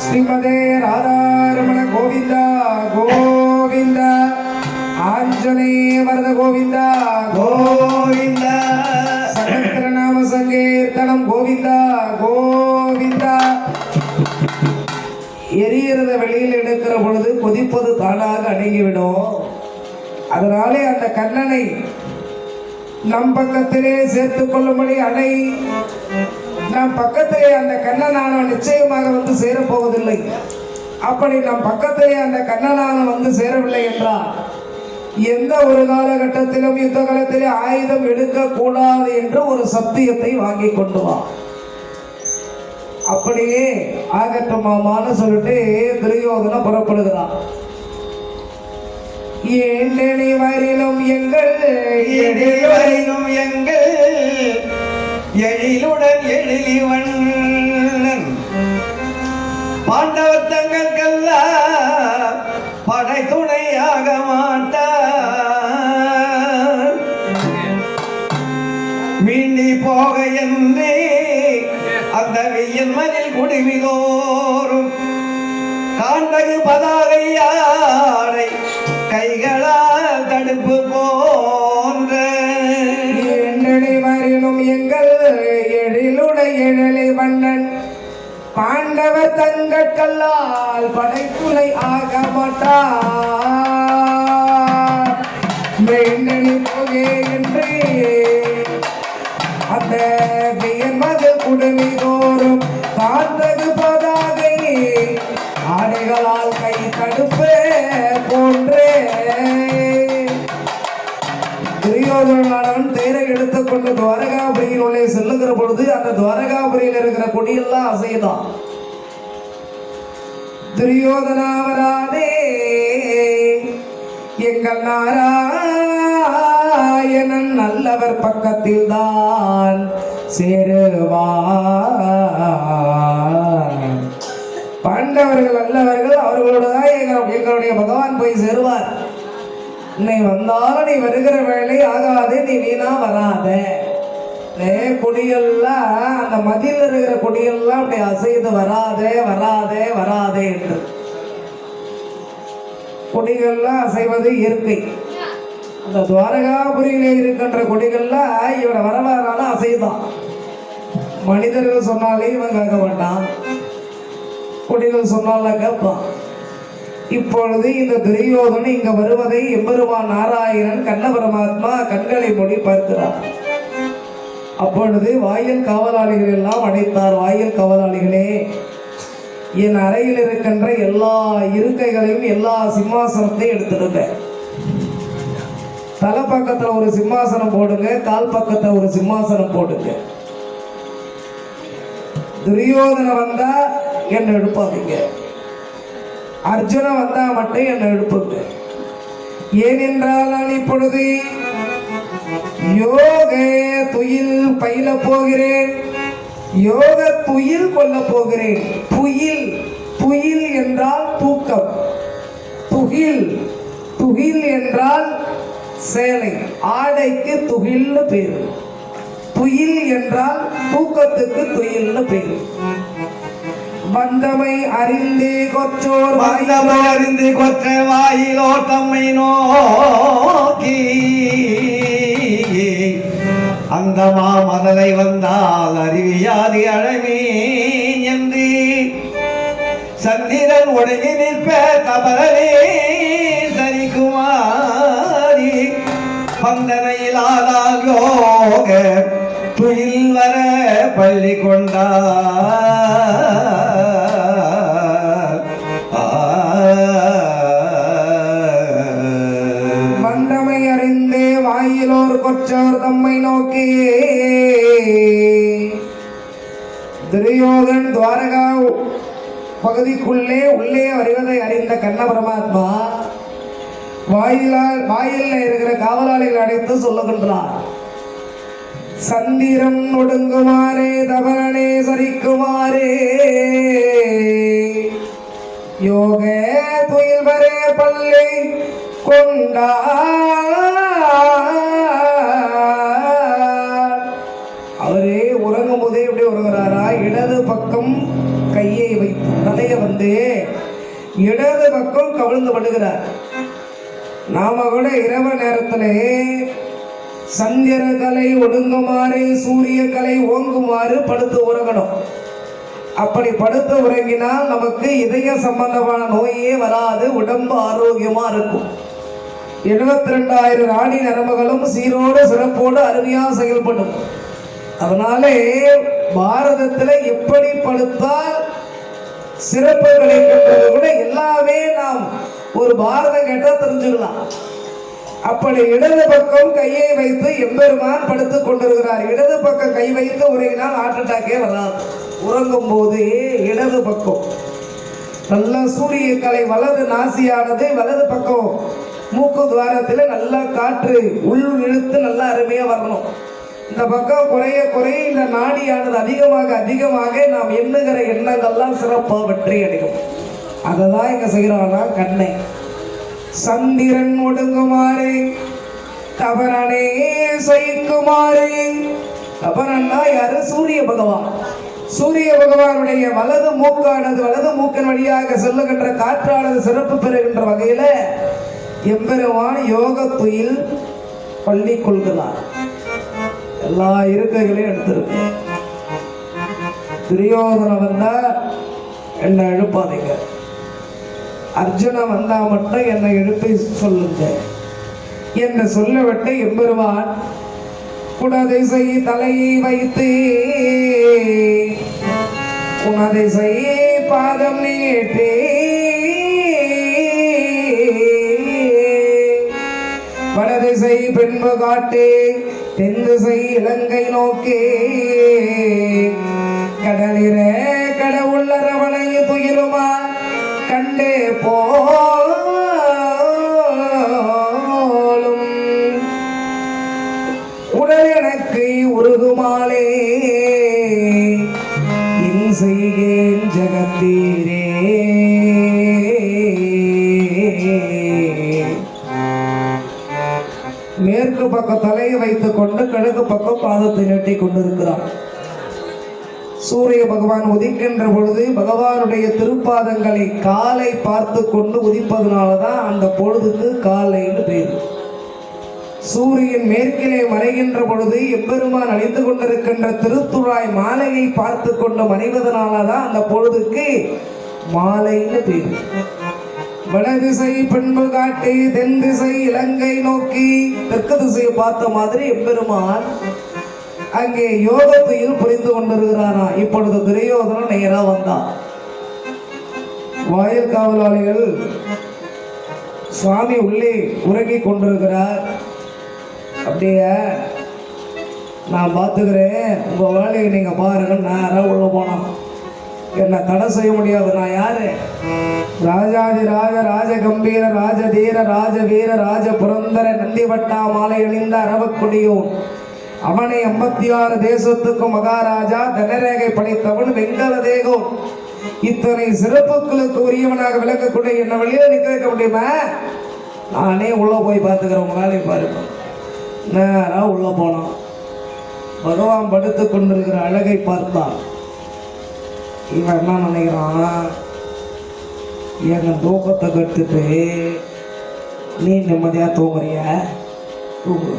ஸ்ரீமதே ராதாரமண கோவிந்தா கோவிந்தா ஆஞ்சநேய வரத கோவிந்தா கோவிந்தா சகஸ்ரநாம சங்கீர்த்தனம் கோவிந்தா கோவிந்தா. எரியறத வெளியில் எடுக்கிற பொழுது கொதிப்பது தானாக அடங்கிவிடும். அதனாலே அந்த கண்ணனை நம் பக்கத்திலே சேர்த்துக் கொள்ளும்படி அணை நம் பக்கத்திலே அந்த கண்ணனான நிச்சயமாக வந்து சேரப்போவதில்லை. அப்படி நம் பக்கத்திலே அந்த கண்ணனான வந்து சேரவில்லை என்றால் எந்த ஒரு காலகட்டத்திலும் யுத்த காலத்திலே ஆயுதம் எடுக்கக்கூடாது என்று ஒரு சத்தியத்தை வாங்கி கொண்டு வா. அப்படியே ஆகட்டும் மாமான்னு சொல்லிட்டு துரியோதன புறப்படுகிறான். ஏழெளி வரிலும் எங்கள் வரிலும் எங்கள் எழிலுடன் எழிலிவண்ணன் பாண்டவர் தங்களுக்கெல்லாம் படை துணையாக மாட்டார். மீண்டி போக என்றே அந்த வெயில் மனில் குடிமிதோறும் காண்டகு பதாகையாடை கைகளால் தடுப்பு போன்ற வரிலும் எங்கள் எழிலுடைய எழலை வண்ணன் பாண்டவர் தங்கட்கல்லால் படைத்துணை ஆக மாட்டார். மென்னணி போகே என்று அந்த வியர்மது குடுமி தோறும் காந்தகு பதாகை ஆடைகளால் கை தடுப்பு போன்றே துரியோதனன் தேரை எடுத்துக்கொண்டு துவாரகாபுரியின் உள்ளே செல்லுகிற பொழுது அந்த துவாரகாபுரியில் இருக்கிற கொடியெல்லாம் அசைதான். துரியோதனாவரானே எங்கள் நாராயணன் நல்லவர் பக்கத்தில் தான் சேருவார். பாண்டவர்கள் நல்லவர்கள், அவர்களோட தான் எங்களுடைய பகவான் போய் சேருவார். நீ வந்தாலும் நீ வருகிற வேலை ஆகாது, நீ வீணா வராத. கொடியெல்லாம் அந்த மதியில் இருக்கிற கொடியெல்லாம் அப்படி அசைது வராதே வராதே வராதே என்று. கொடிகள்லாம் அசைவது இயற்கை. அந்த துவாரகாபுரியிலே இருக்கின்ற கொடிகள்லாம் இவனை வரவாறாலும் அசைதான். மனிதர்கள் சொன்னாலே இவன் கேட்க மாட்டான், கொடிகள் சொன்னால கேட்பான். இப்பொழுது இந்த துரியோதனன் இங்க வருவதை எம்பெருமான் நாராயணன் கண்ண பரமாத்மா கண்களை மூடி பார்க்கிறார். அப்பொழுது வாயில் காவலாளிகள் எல்லாம் அடைத்தார். வாயில் காவலாளிகளே, என் அறையில் இருக்கின்ற எல்லா இருக்கைகளையும் எல்லா சிம்மாசனத்தையும் எடுத்துடுங்க. தலை பக்கத்துல ஒரு சிம்மாசனம் போடுங்க, கால் பக்கத்துல ஒரு சிம்மாசனம் போடுங்க. துரியோதன வந்தா என்ன எடுப்பாதீங்க, அர்ஜுன வந்தா மட்டும் என்ன எழுப்புங்க. ஏனென்றால் நான் இப்பொழுது யோக துயில் பயில போகிறேன், யோக துயில் கொள்ள போகிறேன். துயில் துயில் என்றால் தூக்கம், துகில் துகில் என்றால் சேலை, ஆடைக்கு துகில்னு பேரு. துயில் என்றால் தூக்கத்துக்கு துயில்னு பேரு. வந்தமை அறிந்தே கொற்றோர் வந்தமை அறிந்து கொற்ற வாயிலோ தம்மை நோக்கி அந்த மாமதலை வந்தால் அறிவியாதி அழமீ என்று சந்திரன் ஒடுங்கி நிற்ப தபரே சரிக்குமாரி பந்தனையில் ஆதால் யோக துயில் வர பள்ளி கொண்டார். வந்தமை அறிந்தே வாயிலோர் கொற்றோர் தம்மை நோக்கி. துரியோதன் துவாரகா பகுதிக்குள்ளே உள்ளே வருவதை அறிந்த கண்ண பரமாத்மா வாயில இருக்கிற காவலாளிகள் அடைத்து சொல்லுகின்றார். சந்திரன் ஒடுங்குமாறே தவறனே சரிக்குமாறே யோக துயில் வரே பல்லை கொண்டார். அவரே உறங்கும் போதே எப்படி உறங்குறாரா? இடது பக்கம் கையை வைத்து தலையை வந்து இடது பக்கம் கவிழ்ந்து படுகிறார். நாம கூட இரவு நேரத்திலே சந்திர கலை ஒடுங்குமாறு சூரிய கலை ஓங்குமாறு படுத்து உறங்கணும். அப்படி படுத்து உறங்கினால் நமக்கு இதய சம்பந்தமான நோயே வராது, உடம்பு ஆரோக்கியமா இருக்கும். 72,000 நாடி நரம்புகளும் சீரோடு சிறப்போடு அருமையா செயல்படும். அதனாலே பாரதத்தில் எப்படி படுத்தால் சிறப்பு கிடைக்கின்றது கூட எல்லாமே நாம் ஒரு பாரதம் கேட்டால் தெரிஞ்சுக்கலாம். அப்படி இடது பக்கம் கையை வைத்து எம்பெருமான் படுத்துக் கொண்டிருக்கிறார். இடது பக்கம் கை வைத்து உறங்கினால் ஹார்ட் அட்டாக்கே வராது. உறங்கும் போது இடது பக்கம் நல்ல சூரிய கலை வலது நாசியானது வலது பக்கம் மூக்கு துவாரத்தில் நல்லா காற்று உள் இழுத்து நல்லா அருமையாக வரணும். இந்த பக்கம் குறைய குறைய இந்த நாடியானது அதிகமாக அதிகமாக நாம் எண்ணுகிற எண்ணங்கள்லாம் சிறப்பாக வெற்றி அடையும். அதை தான் இங்கே செய்கிறானா கண்ணை சந்திரன் ஒடுங்குமாறு தவறனே சைக்குமாறு. தவறன்னா யாரு? சூரிய பகவான். சூரிய பகவானுடைய வலது மூக்கானது வலது மூக்கின் வழியாக செல்லுகின்ற காற்றானது சிறப்பு பெறுகின்ற வகையில எம்பெருமான் யோக துயில் பள்ளி கொள்கிறார். எல்லா இருக்கைகளையும் எடுத்திருக்கு. துரியோதனை வந்தா என்னை எழுப்பாதீங்க, அர்ஜுனன் வந்தா மட்டும் என்னை எழுப்பி சொல்லுங்க என்று சொல்லவிட்டு எம்பெருமான் குடதிசை தலையை வைத்து உனதிசை பாதம் நீட்டே வடதிசை பின்பு காட்டு தென்திசை இலங்கை நோக்கே கடலிற கடவுள் அரவணை துயிலுமா கண்டே போலும் உடல் எனக்கு உருகுமாலே இன் செய்கேன் ஜகத்தீரே. மேற்கு பக்கம் தலையை வைத்துக் கொண்டு கிழக்கு பக்கம் பாதத்தை நீட்டி கொண்டிருக்கிறார். சூரிய பகவான் உதிக்கின்ற பொழுது பகவானுடைய திருப்பாதங்களை காலை பார்த்து கொண்டு உதிப்பதனாலதான் அந்த பொழுதுக்கு காலைன்னு பேர். சூரியன் மேற்கிலே மறைகின்ற பொழுது எம்பெருமான் அணிந்து கொண்டிருக்கின்ற திருத்துழாய் மாலையை பார்த்து கொண்டு மறைவதனாலதான் அந்த பொழுதுக்கு மாலைன்னு பேர். வடதிசை பின்பு காட்டி தென் திசை இலங்கை நோக்கி தெற்கு திசையை பார்த்த மாதிரி எம்பெருமான் அங்கே யோகத்தையில் புரிந்து கொண்டிருக்கிறாரா. இப்பொழுது துரியோதனன் நேரா வந்தான். வாயில் காவலாளிகள் சுவாமி உள்ளே உறங்கிக் கொண்டிருக்கிறார். அப்படியே நான் பார்த்துக்கிறேன், உங்க வேலையை நீங்க பாருங்க. நேரம் உள்ள போனோம், என்ன தடை செய்ய முடியாது. நான் யாரு? ராஜாதி ராஜ ராஜ கம்பீர ராஜதீர ராஜவீர ராஜ புரந்தர நந்திவட்டா மாலை அணிந்த அரவக்குடியோன் அவனை 56 தேசத்துக்கும் மகாராஜா தனரேகை படைத்தவன் வெங்கல தேகம். இத்தனை சிறப்புகளுக்கு உரியவனாக விளக்கக்கூடிய என்ன வெளியே நிற்க வைக்க முடியுமா? நானே உள்ள போய் பார்த்துக்கிறேன், உங்க வேலையை பாருங்க. நேரம் உள்ள போனான். பகவான் படுத்து கொண்டிருக்கிற அழகை பார்த்தான். இவன் என்ன நினைக்கிறான்? என் தூக்கத்தை கட்டுட்டு நீ நிம்மதியா தூங்குறிய? தூங்கு.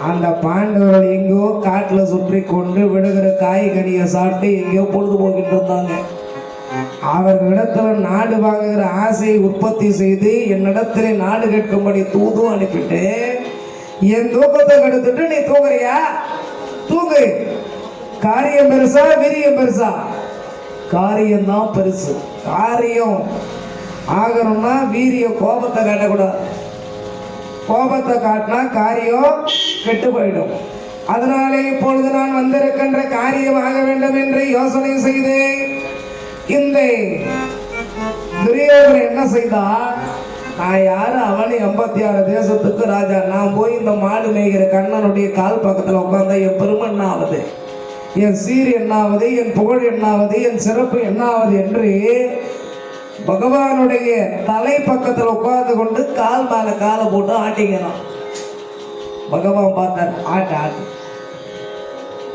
அந்த பாண்டவர்கள் எங்கேயோ காட்டில் சுற்றி கொண்டு விடுகிற காய்கனியை சாப்பிட்டு எங்கேயோ பொழுது போக்கிட்டு இருந்தாங்க. அவர்களிடத்துல நாடு வாங்குகிற ஆசையை உற்பத்தி செய்து என்னிடத்திலே நாடு கேட்கும்படி தூதும் அனுப்பிட்டு என் தூக்கத்தை கெடுத்துட்டு நீ தூங்குறியா? தூங்கு. காரியம் பெருசா வீரியம் பெருசா? காரியம்தான் பெருசு. காரியம் ஆகணும்னா வீரியம் கோபத்தை காட்டக்கூடாது. கோபத்தை காட்டினா காரியம் கெட்டு போயிடும். அதனாலே இப்பொழுது நான் வந்திருக்கின்ற காரியம் ஆக வேண்டும் என்று யோசனை செய்து இந்த துரியோதனன் என்ன செய்தான்? நான் யாரு? அவன் 86 தேசத்துக்கு ராஜா. நான் போய் இந்த மாடு மேய்கிற கண்ணனுடைய கால் பக்கத்தில் உட்கார்ந்தா என் பெருமை என்ன ஆகுது, என் சீர் என்னாவது, என் புகழ் என்னாவது, என் சிறப்பு என்னாவது என்று பகவானுடைய தலை பக்கத்தில் உட்கார்ந்து கொண்டு கால் மேல காலை போட்டு ஆட்டிக்கிறான். பகவான் பார்த்தார், ஆட்டு ஆட்டு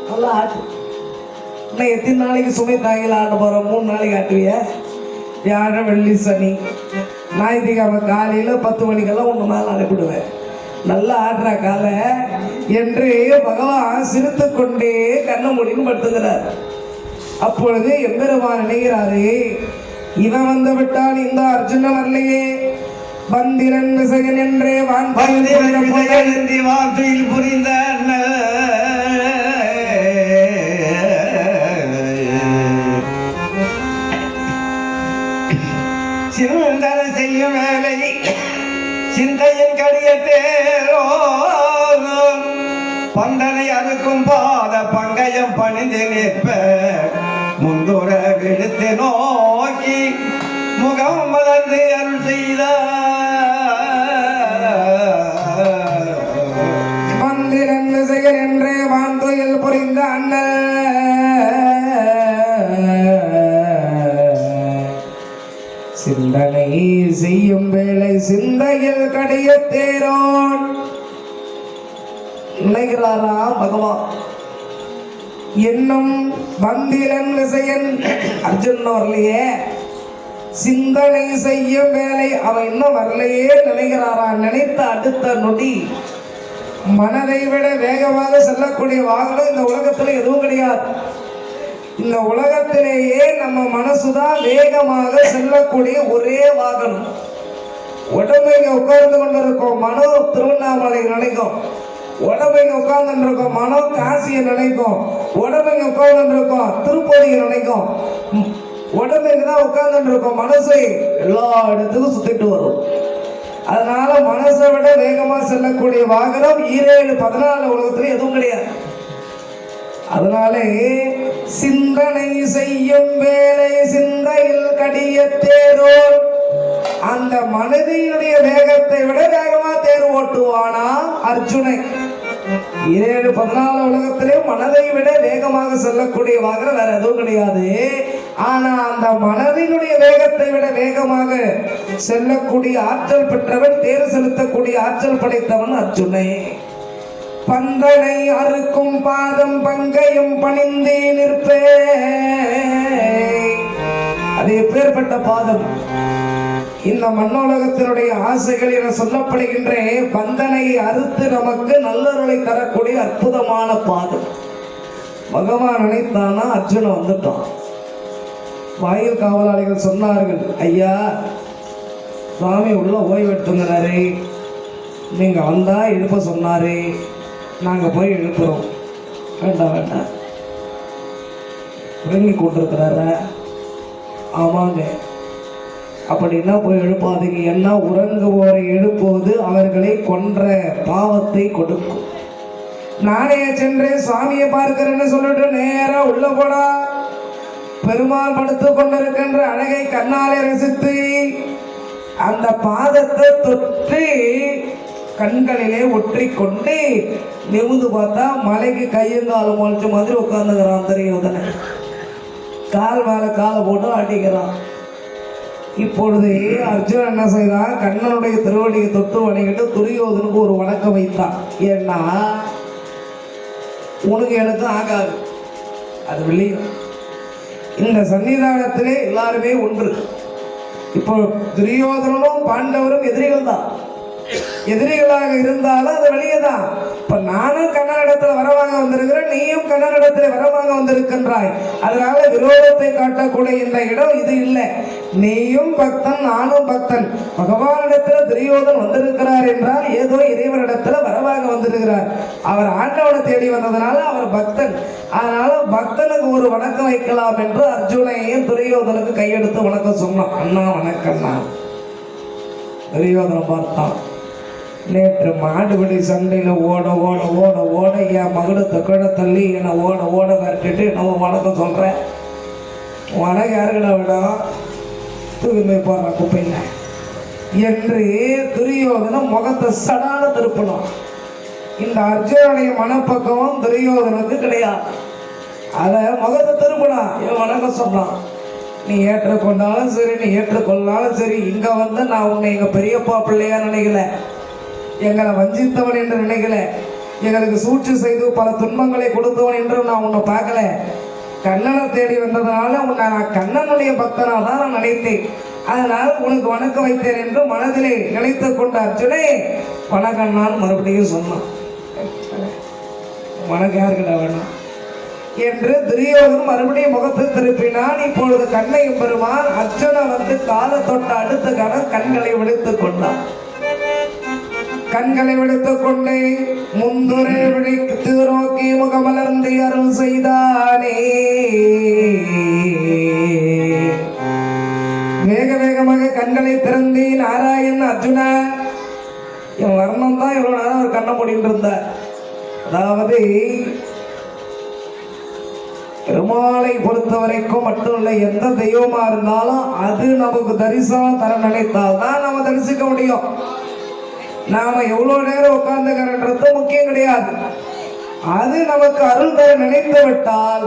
நல்லா ஆட்டு. இன்னும் எத்தனை நாளைக்கு சுமை தாங்கில ஆட்ட போகிறோம்? 3 நாளைக்கு ஆட்டுவிய. வியாழன் வெள்ளி சனி ஞாயிற்றுக்கிழமை காலையில் 10 மணிக்கெல்லாம் ஒன்று மேலே அனுப்பிடுவேன். நல்லா ஆடுற காலை என்று பகவான் சிரித்து கொண்டே கண்ண முடின்னு படுத்துகிறார். அப்பொழுது எம்பெருமான் நினைக்கிறாரு, இவன் வந்து விட்டால் இந்த அர்ஜுனன் வரலையே, பந்திரன் விசையன் என்றே வார்த்தையில் புரிந்த சிந்தனை செய்யும் வேலை சிந்தையின் கடியத்தேரோ பந்தனை அறுக்கும் பாத பங்கயம் பணிந்து நிற்ப முந்துர விடுத்து நோக்கி முகம் மலர்ந்து அருள் செய்தார். மந்திரன் விசையன் என்றே வான்துயில் புரிந்த சிந்தனை செய்யும் வேலை சிந்தையில் கடைய தேரோன் நினைக்கிறாரா பகவான். என்னும் மந்திரன் விசையன் அர்ஜுனன் வரலையே, சிந்தனை செய்யும் வேலை அவன் இன்னும் வரலையே நினைக்கிறாரா. நினைத்த அடுத்த நொடி மனதை விட வேகமாக செல்லக்கூடிய வாகனம் இந்த உலகத்தில் எதுவும் கிடையாது. இந்த உலகத்திலேயே நம்ம மனசுதான் வேகமாக செல்லக்கூடிய ஒரே வாகனம். உடம்பைங்க உட்கார்ந்து கொண்டு இருக்கோம், மனம் திருவண்ணாமலை நினைக்கும். உடம்பைங்க உட்கார்ந்து இருக்கோம், மனம் காசியை நினைக்கும். உடம்பைங்க உட்கார்ந்து இருக்கோம், திருப்பதியை நினைக்கும். உடம்பைங்க தான் உட்கார்ந்து இருக்கோம், மனசை எல்லா இடத்துக்கும் சுத்திட்டு வரும். அதனால மனசை விட வேகமா செல்லக்கூடிய வாகனம் 7-14 உலகத்துல எதுவும் கிடையாது. அதனாலே சிந்தனை செய்யும் வேலை சிந்தையில் கடிய தேரோன், அந்த மனதினுடைய வேகத்தை விட வேகமா தேர் ஓட்டுவானா அர்ஜுனை. 7-14 உலகத்திலே மனதை விட வேகமாக செல்லக்கூடிய வாகனம் வேற எதுவும் கிடையாது. ஆனா அந்த மனதினுடைய வேகத்தை விட வேகமாக செல்லக்கூடிய ஆற்றல் பெற்றவன், தேர் செலுத்தக்கூடிய ஆற்றல் படைத்தவன் அர்ஜுனை. பந்தனை அறுக்கும் பாதம் பங்கையும் பணிந்தே நிற்பே, அது எப்பேற்பட்ட பாதம். இந்த மண்ணுலகத்தினுடைய ஆசைகள் என சொல்லப்படுகின்ற பந்தனை அறுத்து நமக்கு நல்லருளை தரக்கூடிய அற்புதமான பாதம். பகவான் நினைத்தானா அர்ஜுனன் வந்துட்டான். வாயில் காவலாளிகள் சொன்னார்கள், ஐயா சுவாமி உள்ள ஓய்வு எடுத்துங்கிறாரு, நீங்க வந்தா எழுப்ப சொன்னாரு, நாங்க போய் எழுப்புறோம். வேண்டாம் வேண்டாம், உறங்கி கொண்டிருக்கிறார. ஆமாங்க, அப்படின்னா போய் எழுப்பாதீங்க. என்ன உறங்குவோரை எழுப்புவது அவர்களை கொன்ற பாவத்தை கொடுக்கும். நானே சென்று சுவாமியை பார்க்கிறேன்னு சொல்லிட்டு நேரா உள்ள போனா பெருமாள் படுத்து கொண்டிருக்கின்ற அழகை கண்ணாலே ரசித்து அந்த பாதத்தை தொற்றி கண்களிலே ஒற்றி கொண்டு நிமிந்து பார்த்தா மலைக்கு கையங்காலம் முளைச்ச மாதிரி உட்கார்ந்துக்கிறான். தெரியும் தானே, கால் மேல காலை போட்டு ஆட்டிக்கிறான். இப்பொழுது அர்ஜுனன் என்ன செய்தான், கண்ணனுடைய திருவடியை தொட்டு வணங்கிட்டு துரியோதனுக்கு ஒரு வணக்கம் வைத்தான். ஏன்னா உனக்கு எனக்கு ஆகாது, அது வெளியே. இந்த சன்னிதானத்திலே எல்லாருமே ஒன்று. இப்போ துரியோதனனும் பாண்டவரும் எதிரிகள் தான். எதிரிகளாக இருந்தாலும் அது வெளியே தான். இப்ப நானும் கண்ணனிடத்துல வரவாங்க வந்திருக்கிறேன், நீயும் கண்ணனிடத்துல வரவாங்க வந்திருக்கின்றாய். அதனால விரோதத்தை காட்டக்கூடிய இந்த இடம் இது இல்லை. நீயும் பக்தன், நானும் பக்தன். பகவானிடத்துல துரியோதன் வந்திருக்கிறார் என்றால் ஏதோ இறைவனிடத்துல வரவாக வந்திருக்கிறார். அவர் ஆண்டவனை தேடி வந்ததுனால அவர் பக்தன். அதனால பக்தனுக்கு ஒரு வணக்கம் வைக்கலாம் என்று அர்ஜுனையும் துரியோதனுக்கு கையெடுத்து வணக்கம் சொன்னான். அண்ணா வணக்கம்ண்ணா. துரியோதனை பார்த்தான். நேற்று மாடுபடி சண்டையில் ஓட ஓட ஓட ஓட என் மகடத்தை கீழே தள்ளி என்னை ஓட ஓட விரட்டிட்டு நம்ம வணக்கம் சொல்கிறேன். வணக்கம் யாருக்கிட்ட விடும், தூய்மை போடுற குப்பைங்க என்று துரியோதனம் முகத்தை சடான திருப்பணும். இந்த அர்ஜுனுடைய மனப்பக்கமும் துரியோதனுக்கு கிடையாது. அதை முகத்தை திருப்பினா என் வணக்கம் சொன்னான். நீ ஏற்றுக்கொண்டாலும் சரி, நீ ஏற்றுக்கொள்ளாலும் சரி, இங்கே வந்து நான் உன்னை எங்கள் பெரியப்பா பிள்ளையா நினைக்கல, எங்களை வஞ்சித்தவன் என்று நினைக்கல, எங்களுக்கு சூழ்ச்சி செய்து பல துன்பங்களை கொடுத்தவன் என்று நான் உன்னை பார்க்கல. கண்ணனை தேடி வந்ததுனால உன்னை நான் கண்ணனுடைய பக்தனாக தான் நான் நினைத்தேன். அதனால் உனக்கு வணக்கம் வைத்தேன் என்று மனதிலே நினைத்து கொண்ட அர்ஜுனே வணக்கண்ணான்னு மறுபடியும் சொன்னான். வணக்கம் யாருக்கிட்ட வேணாம் என்று துரியோதனன் மறுபடியும் முகத்தை திருப்பினான். இப்பொழுது கண்ணை பெருமான் அர்ஜுனன் வந்து காலை தொட்ட அடுத்த கணம் கண்களை விடுத்துக் கொண்டான். கண்களை விடுத்துக் கொண்டே முந்துரை விழித்து நோக்கி முகமலர்ந்து அருள் செய்தானே. வேக வேகமாக கண்களை திறந்து நாராயண் அர்ஜுனா இவன் வர்ணம் தான் இவ்வளவு நேரம் ஒரு கண்ணை மூடிட்டு இருந்தார். அதாவது பெருமாளை பொறுத்த வரைக்கும் மட்டும் இல்லை, எந்த தெய்வமா இருந்தாலும் அது நமக்கு தரிசனம் தர நினைத்தால் தான் நம்ம தரிசிக்க முடியும். நாம எவ்வளவு நேரம் உட்கார்ந்துக்கிறன்றது முக்கியம் கிடையாது. அது நமக்கு அருள் தர நினைத்து விட்டால்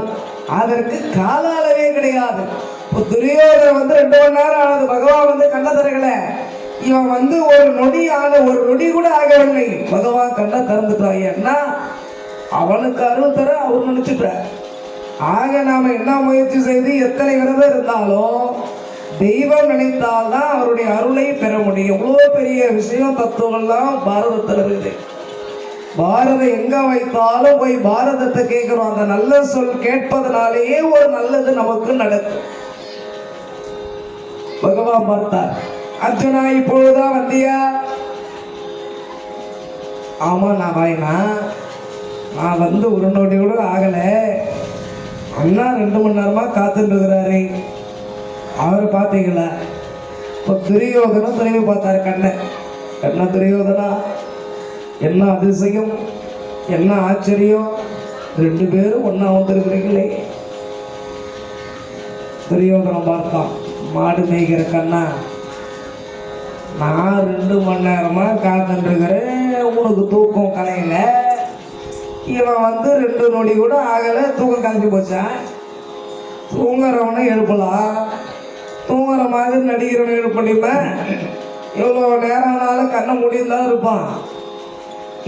அதற்கு கால அளவே கிடையாது. இப்போ துரியோதனன் வந்து 2 மணி நேரம் ஆனது, பகவான் வந்து கண்ண தரகல. இவன் வந்து ஒரு நொடி கூட ஆகவில்லை, பகவான் கண்ணை திறந்துட்டான். ஏன்னா அவனுக்கு அருள் தர அவர் நினைச்சுட்ட. ஆக நாம என்ன முயற்சி செய்து எத்தனை விரதம் இருந்தாலும் தெய்வம் நினைத்தால்தான் அவருடைய அருளை பெற முடியும். எவ்வளோ பெரிய விஷயம் தத்துவம்லாம் பாரதத்தில் இருக்குது. பாரதம் எங்க வைத்தாலும் போய் பாரதத்தை கேட்கிறோம். அந்த நல்ல சொல் கேட்பதனாலேயே ஒரு நல்லது நமக்கு நடக்கும். பகவான் பார்த்தார், அர்ஜுனா இப்பொழுதுதான் வந்தியா? ஆமா நான் வாயினா, நான் வந்து ஒரு நொடி கூட ஆகல. அண்ணா 2 மணி நேரமா காத்துட்டு இருக்கிறாரு. அவரை பார்த்தீங்களா? இப்போ துரியோதனம் திரும்பி பார்த்தாரு கண்ணை. என்ன துரியோதனா, என்ன அதிசயம், என்ன ஆச்சரியம், 2 பேரும் ஒன்னா வந்திருக்கிறீங்களே. துரியோதனம் பார்த்தான், மாடு மேய்கிற கண்ணா, நான் 2 மணி நேரமா காத்துட்டு இருக்கிறேன், உனக்கு தூக்கம் கலையில. இவன் வந்து 2 நொடி கூட ஆகலை, தூக்கம் கலைஞ்சு போச்சான். தூங்குறவனை எழுப்பலாம், தூங்குற மாதிரி நடிக்கிறவனை எழுப்படிப்ப. எவ்வளோ நேரம் ஆனாலும் கண்ணை முடிந்தான் இருப்பான்.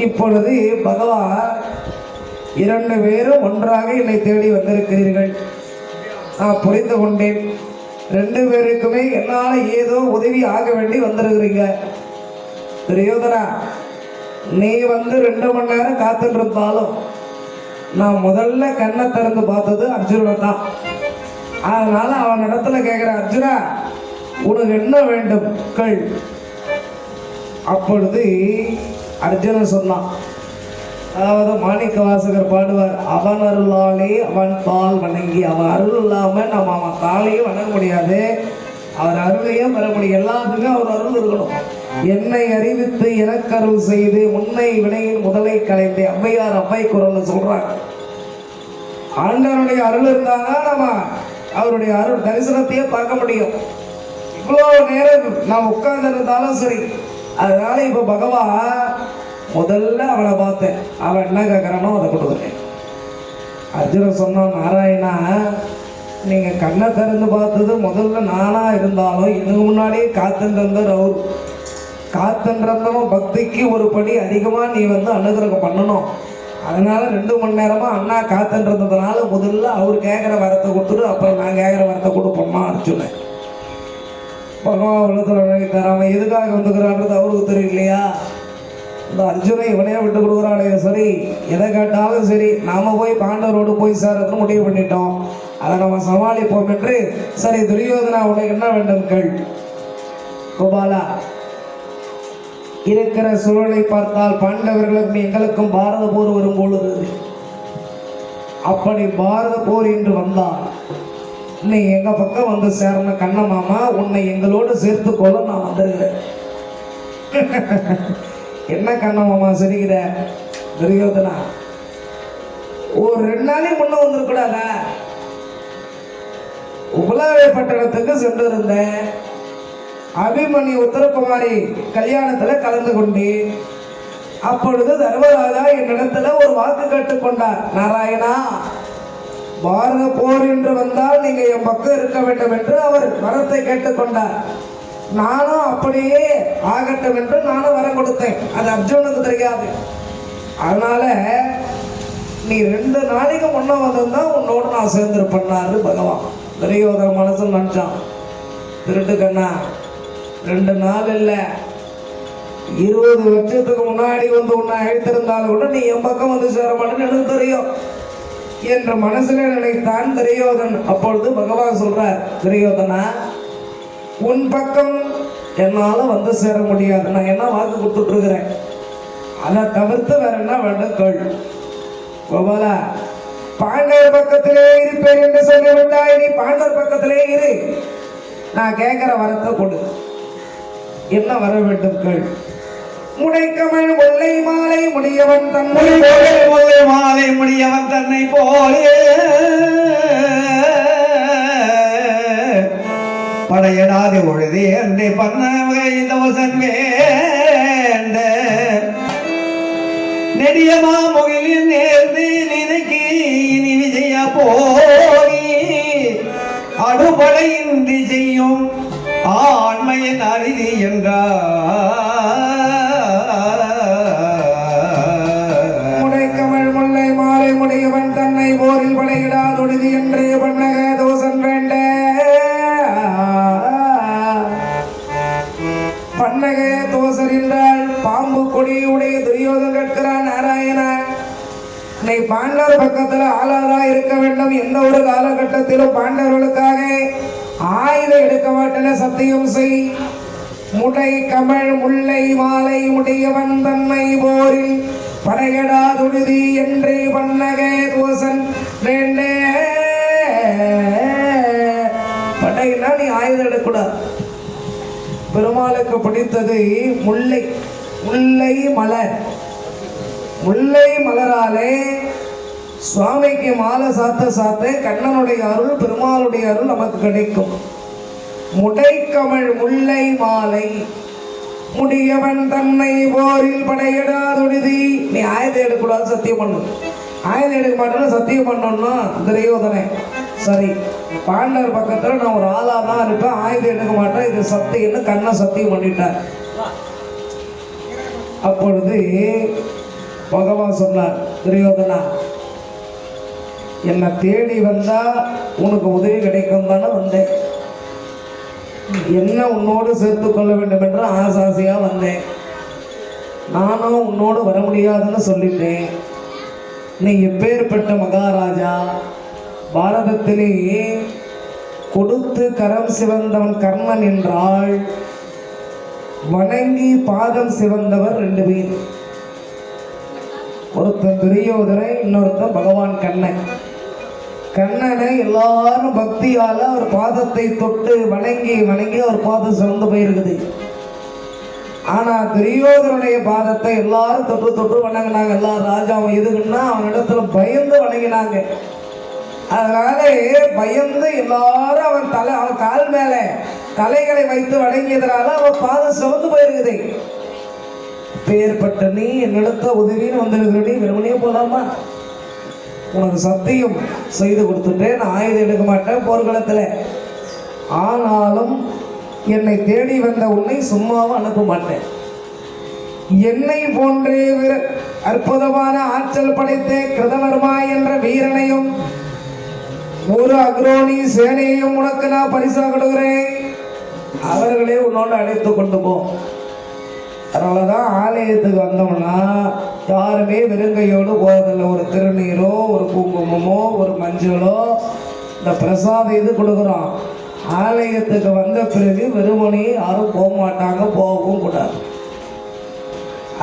இப்பொழுது பகவான் 2 பேரும் ஒன்றாக என்னை தேடி வந்திருக்கிறீர்கள். நான் புரிந்து கொண்டேன். 2 பேருக்குமே என்னால் ஏதோ உதவி ஆக வேண்டி வந்திருக்கிறீங்க. துரியோதனா, நீ வந்து 2 மணி நேரம் காத்துட்டு இருந்தாலும் நான் முதல்ல கண்ணை திறந்து பார்த்தது அர்ஜுனனை தான். அதனால அவன் இடத்துல கேட்கிற, அர்ஜுனா உனக்கு என்ன வேண்டும் கேள். அப்பொழுது அர்ஜுனன் சொன்னான், அதாவது மாணிக்க வாசகர் பாடுவார், அவன் அருளாலே அவன் தாள் வணங்கி. அவன் அருள் இல்லாமல் நம்ம அவன் தாளையும் வணங்க முடியாது, அவர் அருளையும் பெற முடியும். எல்லாத்துக்கும் அவர் அருள் இருக்கணும். என்னை அறிவித்து எனக்கு அருள் செய்து முன்னை வினையின் முதலை கலைந்து அம்மையார் அம்மை குரல் சொல்றாங்க. ஆண்டவருடைய அருள் இருந்தாதான் நம்ம அவருடைய அருள் தரிசனத்தையே பார்க்க முடியும். இவ்வளோ நேரம் நான் உட்கார்ந்து இருந்தாலும் சரி. அதனால இப்போ பகவான் முதல்ல அவனை பார்த்தேன், அவன் என்ன கேட்குறானோ அதை கொடுக்குறேன். அர்ஜுனன் சொன்னான், நாராயணா நீங்கள் கண்ணை திறந்து பார்த்தது முதல்ல நானாக இருந்தாலும் இதுக்கு முன்னாடியே காத்துன்றவர் அவர். காத்துன்றவன் பக்திக்கு ஒரு படி அதிகமாக நீ வந்து அனுகிரகம் பண்ணணும். அதனால 2 மணி நேரமாக அண்ணா காத்துன்றதுனால முதல்ல அவர் கேட்குற வரத்தை கொடுத்துட்டு அப்புறம் நான் கேட்குற வரத்தை கொடுப்போம்மா அர்ஜுனன். பகவான் உலகத்தில் தராம எதுக்காக வந்துக்கிறான்றது அவருக்கு தெரியும் இல்லையா? இந்த அர்ஜுனை இவனையே விட்டு கொடுக்குறானே சரி, எதை கேட்டாலும் சரி, நாம் போய் பாண்டவரோடு போய் சேரத்துன்னு முடிவு பண்ணிட்டோம். அதை நம்ம சமாளிப்போம் என்று. சரி துரியோதனா, உனக்கு என்ன வேண்டும் கேள். கோபாலா, இருக்கிற சூழலை பார்த்தால் பாண்டவர்களுக்கும் எங்களுக்கும் பாரத போர் வரும் பொழுது, அப்படி பாரத போர் என்று வந்தால் நீ எங்க பக்கம் வந்து சேரன கண்ண மாமா, உன்னை எங்களோடு சேர்த்துக்கொள்ள நான் வந்துருக்கிறேன். என்ன கண்ண மாமா சரிகிற துரியோதனா, ஒரு 2 நாளைக்கு முன்ன வந்துருக்கூடாதா? உபலாவை பட்டணத்துக்கு சென்று இருந்தேன். அபிமன்யு உத்தரகுமாரி கல்யாணத்தில் கலந்து கொண்டு அப்பொழுது தர்மராஜா என்னிடத்துல ஒரு வாக்கு கேட்டுக்கொண்டார். நாராயணா, பாரத போர் என்று வந்தால் நீங்க என் பக்கம் இருக்க வேண்டும் என்று அவர் வரத்தை கேட்டுக்கொண்டார். நானும் அப்படியே ஆகட்டும் என்று நானும் வரம் கொடுத்தேன். அது அர்ஜுனுக்கு தெரியாது. அதனால நீ 2 நாளைக்கு முன்ன வந்திருந்தா உன்னோட நான் சேர்ந்துருப்பேன்னாரு பகவான். துரியோதன மனசு நினைச்சான், திருட்டு கண்ணா 2 நாள் இல்லை 20 வருஷத்துக்கு முன்னாடி வந்து உன்னை அழைத்திருந்தாலும் கூட நீ என் பக்கம் வந்து சேர மாட்டேன்னு எனக்கு தெரியும் என்ற மனசுல நினைத்தான் துரியோதன். அப்பொழுது பகவான் சொல்றார், துரியோதனா உன் பக்கம் என்னால வந்து சேர முடியாது, நான் என்ன வாக்கு கொடுத்துட்டு இருக்கிறேன், அதை தவிர்த்து வேற என்ன வேண்டும் கேள். கோபாலா, பாண்டவர் பக்கத்திலே இருப்பேன் என்று சொல்லிவிட்டாய், நீ பாண்டவர் பக்கத்திலே இரு, நான் கேட்கிற வரத்தை கொடு, என்ன வர வேண்டும் கேள். முனைக்கமள் முல்லை மாலை முடியவன் தன்னை முல்லை மாலை முடியவன் தன்னை போலே படையடாது உழுதி அன்றே பண்ண வகைந்தவசன் வேண்ட நெடியமா முகிலில் நேர்ந்து நினைக்கி இனி விஜய போகி அடுபடையின்றி செய்யும் ஆண்மையின் அரிதி என்றார். முனைக்கமள் முல்லை மாலை முடியவன் தன்னை போரில் படையிடாதொழுதி என்றே பண்ணக தோசன் வேண்ட பண்ணக தோசர் என்றால் பாம்பு கொடியுடைய துரியோதன் கேட்கிறான், நாராயணா நீ பாண்டவர் பக்கத்துல ஆளாதா இருக்க வேண்டும், எந்த ஒரு காலகட்டத்திலும் பாண்டவர்களுக்காக ஆயுதம் எடுக்க மாட்டேன சத்தியம் செய். முடை கமழ் முல்லை மாலை முடியவன் தன்மை போரில் படையடாதுழுதி என்றே பண்ணகே தோசன் வேண்டே. படையினா நீ ஆயுதம் எடுக்கூடாது. பெருமாளுக்கு பிடித்தது முல்லை, முல்லை மலர். முல்லை மலராலே சுவாமிக்கு மாலை சாத்த கண்ணனுடைய அருள் பெருமாளுடைய அருள் நமக்கு கிடைக்கும். முடைக்கமள் முல்லை மாலை முடியவன் தன்னை போரில் படையிடாதுழுதி, நீ ஆயுதம் எடுக்கூடாது சத்தியம் பண்ணு. ஆயுதம் எடுக்க மாட்டேன்னு சத்தியம் பண்ணணும்னா துரியோதனை, சரி பாண்டவர் பக்கத்துல நான் ஒரு ஆளா தான் இருப்பேன், ஆயுதம் எடுக்க மாட்டேன், இது சத்தியம்னு கண்ணை சத்தியம் பண்ணிட்டார். அப்பொழுது பகவான் சொன்னார், துரியோதனா என்னை தேடி வந்தா உனக்கு உதவி கிடைக்கும் தானே வந்தேன், என்ன உன்னோடு சேர்த்து கொள்ள வேண்டும் என்று ஆசாசியா வந்தேன், நானும் உன்னோடு வர முடியாதுன்னு சொல்லிட்டேன். நீ எப்பேற்பட்ட மகாராஜா, பாரதத்திலேயே கொடுத்து கரம் சிவந்தவன் கர்ணன் என்றால் வணங்கி பாதம் சிவந்தவர் 2 பேர், ஒருத்தன் துரியோதனை, இன்னொருத்தன் பகவான் கண்ணன். கண்ணனை எல்லாரும் பக்தியால அவர் பாதத்தை தொட்டு வணங்கி அவர் பாதம் சிறந்து போயிருக்குது. ஆனா துரியோதனுடைய பாதத்தை எல்லாரும் தொட்டு வணங்கினாங்க. எல்லாரும் ராஜாவும் எதுக்குன்னா அவனிடத்துல பயந்து வணங்கினாங்க. அதனால பயந்து எல்லாரும் அவன் கால் மேல தலைகளை வைத்து வணங்கியதனால அவன் பாதம் சிவந்து போயிருக்குது. பேர்பட்ட நீ என்னிடத்த உதவின்னு வந்திருக்கிறீ, வெறுமனே போலாமா? உனக்கு சத்தியம் செய்து கொடுத்துட்டேன், நான் ஆயுதம் எடுக்க மாட்டேன் போர்க்களத்தில். ஆனாலும் என்னை தேடி வந்த உன்னை சும்மாவும் அனுப்ப மாட்டேன். என்னை போன்றே அற்புதமான ஆற்றல் படைத்த கிருதவர்மா என்ற வீரனையும் ஒரு அக்ரோனி சேனையையும் உனக்கு நான் பரிசாக கொடுக்கிறேன், அவர்களே உன்னோடு அழைத்து கொண்டு போ. அதனாலதான் ஆலயத்துக்கு வந்தோம்னா யாருமே வெறுங்கையோடு போறதில்லை. ஒரு திருநீரோ ஒரு குங்குமமோ ஒரு மஞ்சளோ இந்த பிரசாதம் இது கொடுக்குறோம். ஆலயத்துக்கு வந்த பிறகு வெறுமனே யாரும் போக மாட்டாங்க, போகவும் கூடாது.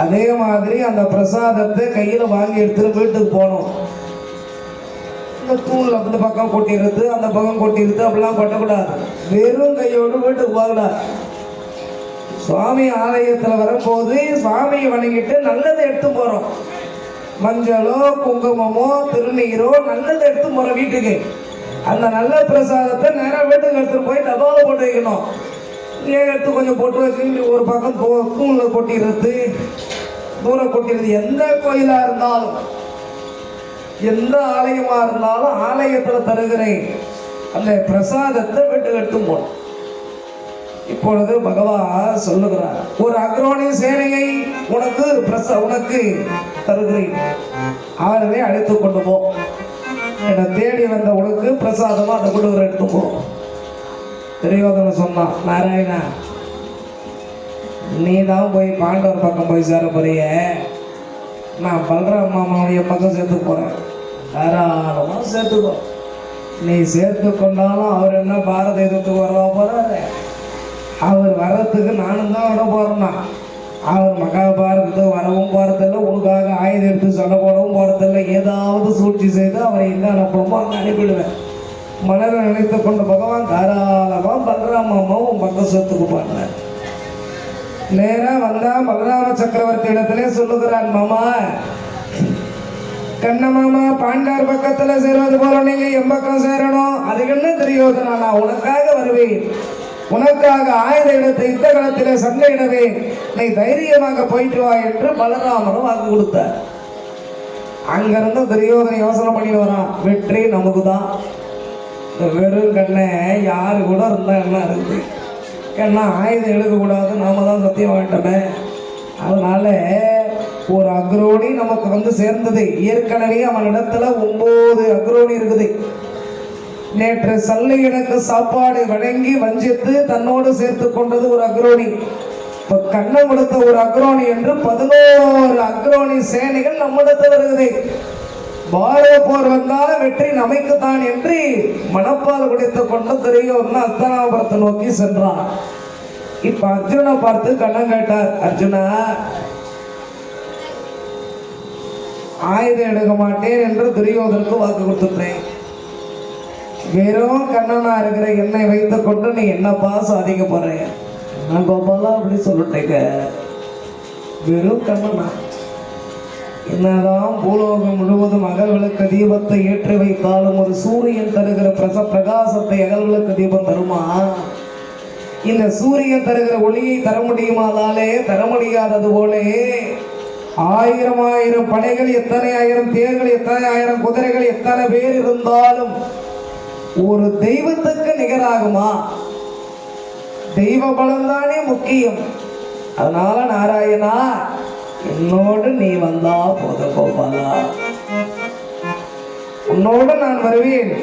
அதே மாதிரி அந்த பிரசாதத்தை கையில் வாங்கி எடுத்துட்டு வீட்டுக்கு போகணும். இந்த தூணில் இந்த பக்கம் கொட்டிடுறது அந்த பக்கம் கொட்டிடுறது அப்படிலாம் கொட்டக்கூடாது. வெறும் கையோடு வீட்டுக்கு போகக்கூடாது. சுவாமி ஆலயத்தில் வரும்போது சுவாமியை வணங்கிட்டு நல்லதை எடுத்து போகிறோம். மஞ்சளோ குங்குமமோ திருநீரோ நல்லதை எடுத்து போகிறோம் வீட்டுக்கு. அந்த நல்ல பிரசாதத்தை நேராக வீட்டுக்கு எடுத்துகிட்டு போய் டபாவில் போட்டு வைக்கணும். ஏன் எடுத்து கொஞ்சம் போட்டு வச்சு ஒரு பக்கம் தூணில் கொட்டிடுறது தூரம் கொட்டிடுறது. எந்த கோயிலாக இருந்தாலும் எந்த ஆலயமாக இருந்தாலும் ஆலயத்தில் தருகிறேன் அந்த பிரசாதத்தை வீட்டுக்கு எடுத்து போகணும். இப்பொழுது பகவான் சொல்லுகிறார், ஒரு அக்ரோனி சேனையை உனக்கு தருகிறேன். அவனவே அழைத்து கொண்டு போ. என்னை தேடி வந்த உனக்கு பிரசாதமாக அந்த குடுவரை எடுத்து போ. துரியோதனன் சொன்னான், நாராயணா நீ தான் போய் பாண்டவர் பக்கம் போய் சேர போறிய, நான் பல்ராம மாமாவுடைய பக்கம் சேர்த்து போகிறேன். தாராளமாக சேர்த்துக்கோ. நீ சேர்த்து கொண்டாலும் அவர் என்ன பாரத யுத்தத்துக்கு வரவா போகிறாரு? அவர் வர்றதுக்கு நானும் தான் விட போகிறேன்னா. அவர் மகாபாரதத்துக்கு வரவும் போகிறதில்ல, உனக்காக ஆயுதம் எடுத்து சண்டை போடவும் போகிறதில்ல. ஏதாவது சூழ்ச்சி செய்து அவரை எங்கே அனுப்பணுமோ அங்கே அனுப்பிடுவேன். மனதை நினைத்து கொண்ட பகவான் தாராளமாக பலராம மாமாவும் பக்கம் சேர்த்துக்கு போனார். நேராக வந்தால் பலராம சக்கரவர்த்தி இடத்துல சொல்லுகிறான், மாமா கண்ண மாமா பாண்டவர் பக்கத்தில் சேர்வது போல நீங்க என் பக்கம் சேரணும். அதுக்குன்னு துரியோதனா நான் உனக்காக வருவேன், உனக்காக ஆயுத இடத்தை யுத்த காலத்திலே சண்டையிடுவேன், நீ தைரியமாக போயிட்டு வா என்று பலராமனும் வாக்கு கொடுத்தார். அங்கிருந்து துரியோதனை யோசனை பண்ணி வரான், வெற்றி நமக்கு தான். இந்த வெறும் கண்ணை யாரு கூட இருந்தால் என்ன இருக்குது, கண்ணா ஆயுதம் எடுக்கக்கூடாது, நாம தான் சத்தியம் வாங்கிட்டோமே. அதனால ஒரு அக்ரோணி நமக்கு வந்து சேர்ந்தது. ஏற்கனவே அவனிடத்துல 9 அக்ரோணி இருக்குது. நேற்று சல்லை எனக்கு சாப்பாடு வழங்கி வஞ்சித்து தன்னோடு சேர்த்து கொண்டது ஒரு அக்ரோணி. இப்ப கண்ணம் கொடுத்த ஒரு அக்ரோணி என்று 11 அக்ரோணி சேனைகள் நம்மிடத்தில் இருக்குது. பாரத போர் வந்தாலும் வெற்றி நமக்குத்தான் என்று மனப்பால் குடித்துக் கொண்டு துரியோதனன் அஸ்தினாபுரத்தை நோக்கி சென்றான். இப்ப அர்ஜுனை பார்த்து கண்ணன் கேட்டார், அர்ஜுனா ஆயுதம் எடுக்க மாட்டேன் என்று துரியோதனுக்கு வாக்கு கொடுத்துட்டேன். வெறும் கண்ணனா இருக்கிற என்னை வைத்துக் கொண்டு நீ என்னப்பா சாதிக்க போற? நான் கோபாலா அப்படி சொல்லிட்டேங்க. வெறும் கண்ணனா என்னதான் பூலோகம் முழுவதும் அகல்விளக்கு தீபத்தை ஏற்றி வைத்தாலும் ஒரு சூரியன் தருகிற பிரகாசத்தை அகல்விளக்கு தீபம் தருமா? இந்த சூரியன் தருகிற ஒளியை தர முடியுமாதாலே தர முடியாதது போலே 1000 படைகள், எத்தனை ஆயிரம் தேர்கள், எத்தனை ஆயிரம் குதிரைகள், எத்தனை பேர் இருந்தாலும் ஒரு தெய்வத்துக்கு நிகராகுமா? தெய்வ பலம்தானே முக்கியம். அதனால நாராயணா என்னோடு நீ வந்தா போத கோபாலா, உன்னோடு நான் வருவேன்.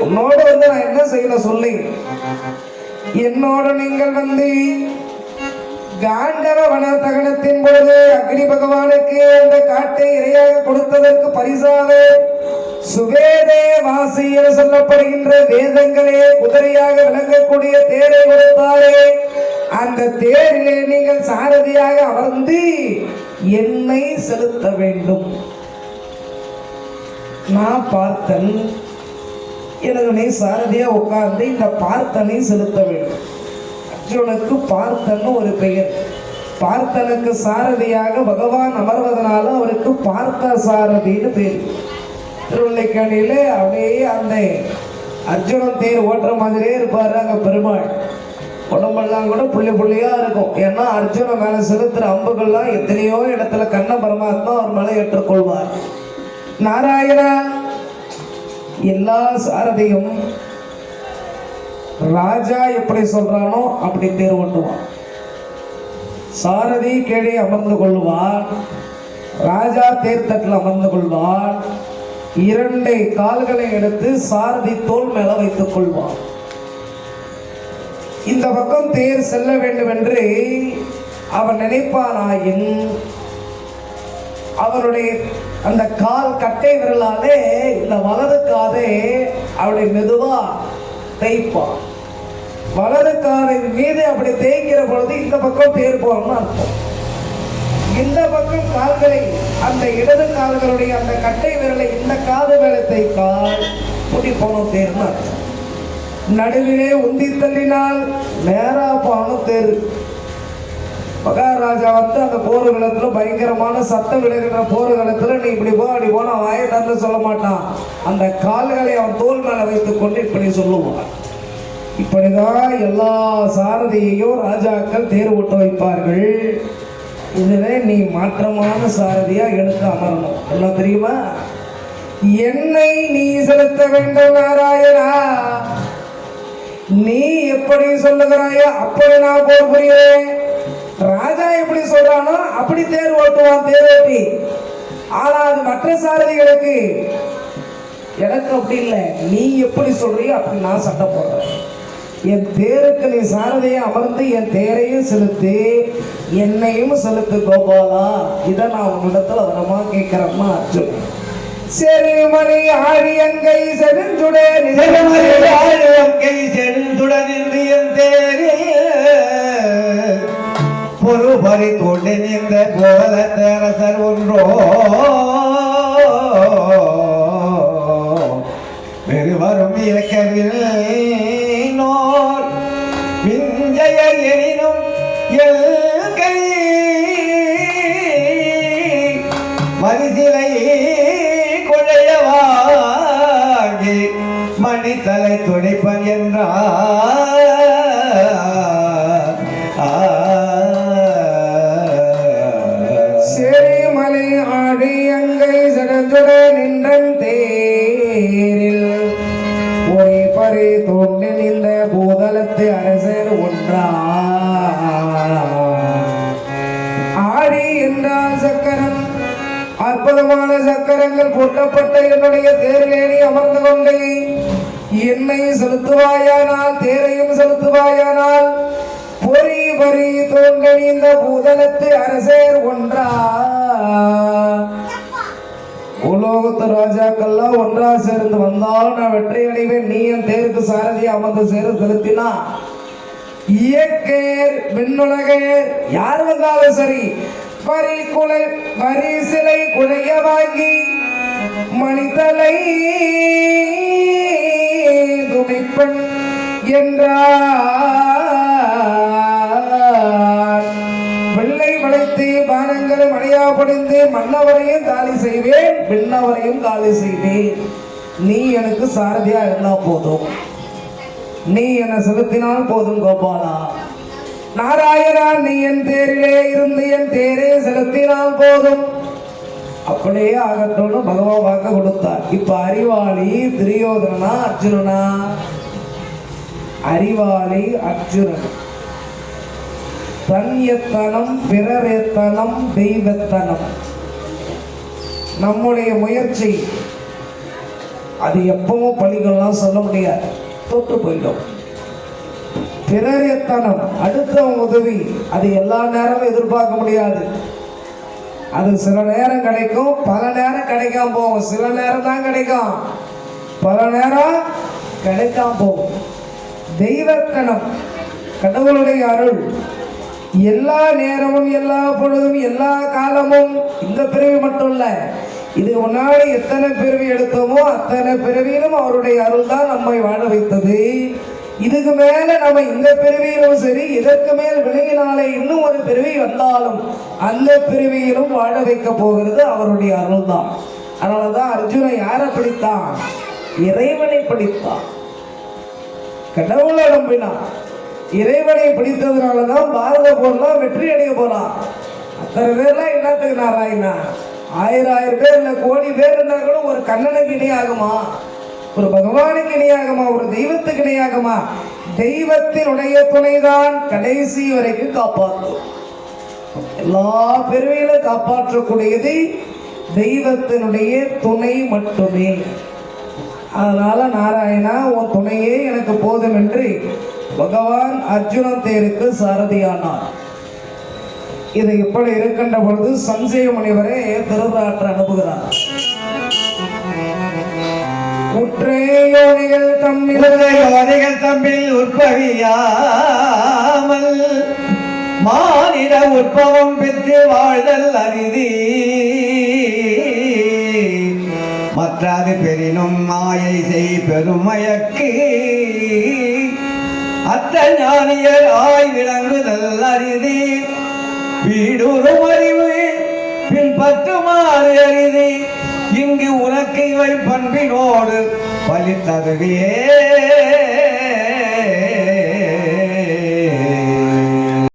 உன்னோடு வந்து நான் என்ன செய்யணும் சொல்லி, என்னோடு நீங்கள் வந்து காண்டவ வன தகனத்தின் பொழுது அக்னி பகவானுக்கு அந்த காட்டை இரையாக கொடுத்ததற்கு பரிசாக சுவேதே வாசி என சொல்லப்படுகின்ற வேதங்களே குதிரையாக விளங்கக்கூடிய தேரை கொடுத்தாலே அந்த தேரிலே நீங்கள் சாரதியாக அமர்ந்து என்னை செலுத்த வேண்டும். நான் பார்த்தன், எனக்கு நீ சாரதியா உட்கார்ந்து இந்த பார்த்தனை செலுத்த வேண்டும். அர்ஜுனுக்கு பார்த்தன்னு ஒரு பெயர். பார்த்தனுக்கு சாரதியாக பகவான் அமர்வதனால அவருக்கு பார்த்த சாரதின்னு பேர். திருவள்ளிக்கணியில அப்படியே அந்த அர்ஜுனன் தேர் ஓட்டுற மாதிரியே இருப்பாரு அங்க பெருமாள். உடம்பெல்லாம் கூட புள்ளி புள்ளியா இருக்கும். ஏன்னா அர்ஜுன மேல செலுத்துற அம்புகள்லாம் எத்தனையோ இடத்துல கண்ண பரமாத்மா அவர் மேல ஏற்றுக்கொள்வார். நாராயணா எல்லா சாரதியும் ராஜா எப்படி சொல்றானோ அப்படி தேர் ஓட்டுவான். சாரதி கீழே அமர்ந்து கொள்வான், ராஜா தேர்தட்டில் அமர்ந்து கொள்வான். 2 கால்களை எடுத்து சாரதி தோல் மேல வைத்துக் கொள்வான். இந்த பக்கம் தேர் செல்ல வேண்டும் என்று அவன் நினைப்பானாயின் அவனுடைய அந்த கால் கட்டை விரலாலே இந்த வலது காதை அவளை மெதுவா தேய்ப்பான். வலது காலின் மீது அப்படி தேய்க்கிற பொழுது இந்த பக்கம் தேர் போறோம்னு அர்த்தம். இந்த பக்கம் கால்களை அந்த இடது கால்களுடைய அந்த கட்டை விரலை இந்த காது மேல தேய்த்தால் முடி போனோம் தேர்னு அர்த்தம். நடுவிலே உந்தி தள்ளினால் நேரா போனோம் தேர். மகாராஜா வந்து அந்த போர்க்களத்துல பயங்கரமான சத்தம் விளைகின்ற போர்க்களத்துல நீ இப்படி போ அப்படி போனா வாயை தந்து சொல்ல மாட்டான். அந்த கால்களை அவன் தோல் மேல வைத்துக் கொண்டு இப்படி சொல்லுவான். இப்படிதான் எல்லா சாரதியையும் ராஜாக்கள் தேர் ஓட்ட வைப்பார்கள். இதுல நீ மாற்றமான சாரதியா எடுத்து அமரணும். என்ன தெரியுமா? என்னை நீ செலுத்த வேண்டும் நாராயணா. நீ எப்படி சொல்லுகிறாயோ அப்படி நான் போர் புரிகிறேன். ராஜா எப்படி சொல்றானோ அப்படி தேர் ஓட்டுவான். தேர் ஓட்டி ஆனா அது மற்ற சாரதிகளுக்கு. எனக்கு அப்படி இல்லை, நீ எப்படி சொல்றியோ அப்படி நான் சண்டை போடுறேன். என் தேருக்கு நீ சாரதியை அமர்ந்து என் தேரையும் செலுத்து, என்னையும் செலுத்து கோபாலா. இதை நான் உன்னிடத்துல வரமா கேட்கிறேன்னா அர்ஜுன். செருமணி ஆழியங்கை செடுஞ்சுடன் ஆழியங்கை செடுஞ்சுடன் என்று என் தேரே பொறுபறி கொண்டு நின்ற போல தேரசர் ஒன்றோ பெருவரும் இயக்கவில் நோர் விஞ்சய எனினும் எல்கை மரிசிலை குழையவாகி மணித்தலை துடைப்பன் என்றார். செரிமலை ஆழியங்கை செடுஞ்சுடன் நின்றன் தேரில் ஒரே பறி தோண்டி நின்ற பூதலத்து அரசர் ஒன்றா. ஆழி என்றால் சக்கரம், அற்புதமான சக்கரங்கள் பூட்டப்பட்ட என்னுடைய தேரிலேறி அமர்ந்து கொண்டு என்னை செலுத்துவாயானால், தேரையும் செலுத்துவாயானால், பொறி பறி தோண்டி இந்த பூதலத்து அரசர் ஒன்றா. உலோகத்து ராஜாக்கள்லாம் ஒன்றா சேர்ந்து வந்தாலும் நான் வெற்றி அடைவேன். நீ என் தேருக்கு சாரதி அமர்ந்து சேர செலுத்தினா இயக்கேர் விண்ணுலகேர் யார் வந்தாலும் சரி வரி சிலை குழைய வாங்கி மணித்தலை துணிப்பன் என்றார். வெள்ளை வளைத்து பானங்களும் அணியா படிந்து மன்னவரையும் காலி செய்வேன், விண்ணவரையும் காலி செய்வேன். நீ எனக்கு சாரதியா இருந்தா போதும், நீ என்னை செலுத்தினால் போதும் கோபாலா. நாராயணா, நீ என் தேரிலே இருந்து என் தேரே செலுத்தினால் போதும். அப்படியே ஆகட்டும்னு பகவான் வாக்கு கொடுத்தார். இப்ப அறிவாளி துரியோதனா அர்ஜுனனா? அறிவாளி அர்ஜுனன். தன் எத்தனம் பிறர் எத்தனம் தெய்வத்தனம். நம்முடைய முயற்சி அது எப்பவும் பழிகள்லாம் சொல்ல முடியாது, தோற்று போயிடும். பிறர் எத்தனம் அடுத்தவங்க உதவி அது எல்லா நேரமும் எதிர்பார்க்க முடியாது. அது சில நேரம் கிடைக்கும், பல நேரம் கிடைக்காம போகும். சில நேரம் தான் கிடைக்கும், பல நேரம் கிடைக்காம போகும். தெய்வத்தனம் கடவுளுடைய அருள் எல்லா நேரமும் எல்லா பொழுதும் எல்லா காலமும். இந்த பிறவி மட்டும் இல்ல, இதுக்கு முன்னாடி எத்தனை பிறவி எடுத்தோமோ அத்தனை பிறவியிலும் அவருடைய அருள் தான் நம்மை வாழ வைத்தது. இதுக்கு மேல நம்ம இந்த பிறவியிலும் சரி, இதற்கு மேல் விலகினாலே இன்னும் ஒரு பிறவி வந்தாலும் அந்த பிறவியிலும் வாழ வைக்க போகிறது அவருடைய அருள் தான். அதனாலதான் அர்ஜுனன் யாரை பிடித்தான்? இறைவனை பிடித்தான், கடவுளை நம்பினான். இறைவனை பிடித்ததுனாலதான் பாரத போர்லாம் வெற்றி அடைய போறான். அத்தனை பேர்லாம் என்னத்துக்கு நாராயணா? 1000 பேர் இல்ல கோடி பேர் இருந்தா கூட ஒரு கண்ணனுக்கு இணையாகுமா? ஒரு பகவானுக்கு இணையாகுமா? ஒரு தெய்வத்துக்கு இணையாகுமா? தெய்வத்தினுடைய துணைதான் கடைசி வரைக்கும் காப்பாற்றும். எல்லா பிறவியிலும் காப்பாற்றக்கூடியது தெய்வத்தினுடைய துணை மட்டுமே. அதனால நாராயணா, உன் துணையே எனக்கு போதும் என்று பகவான் அர்ஜுனன் தேருக்கு சாரதியானார். இது இப்படி இருக்கின்ற பொழுது சஞ்சய முனிவரே திருவிழாற்ற அனுப்புகிறார். உற்றையோனிகள் தம்மில் உற்பவியாமல் மானிட உற்பவம் பெற்று வாழ்தல் அரிதி. மற்றது பெரினும் மாயை செய் பெருமயக்கு அத்த ஞானியர் ஆய் விளங்குதல் அரிதி. வீடுறும் அறிவு பின்பற்றுமாறு அரிதி. இங்கு உனக்கு இவை பண்பினோடு பலித்ததுவே.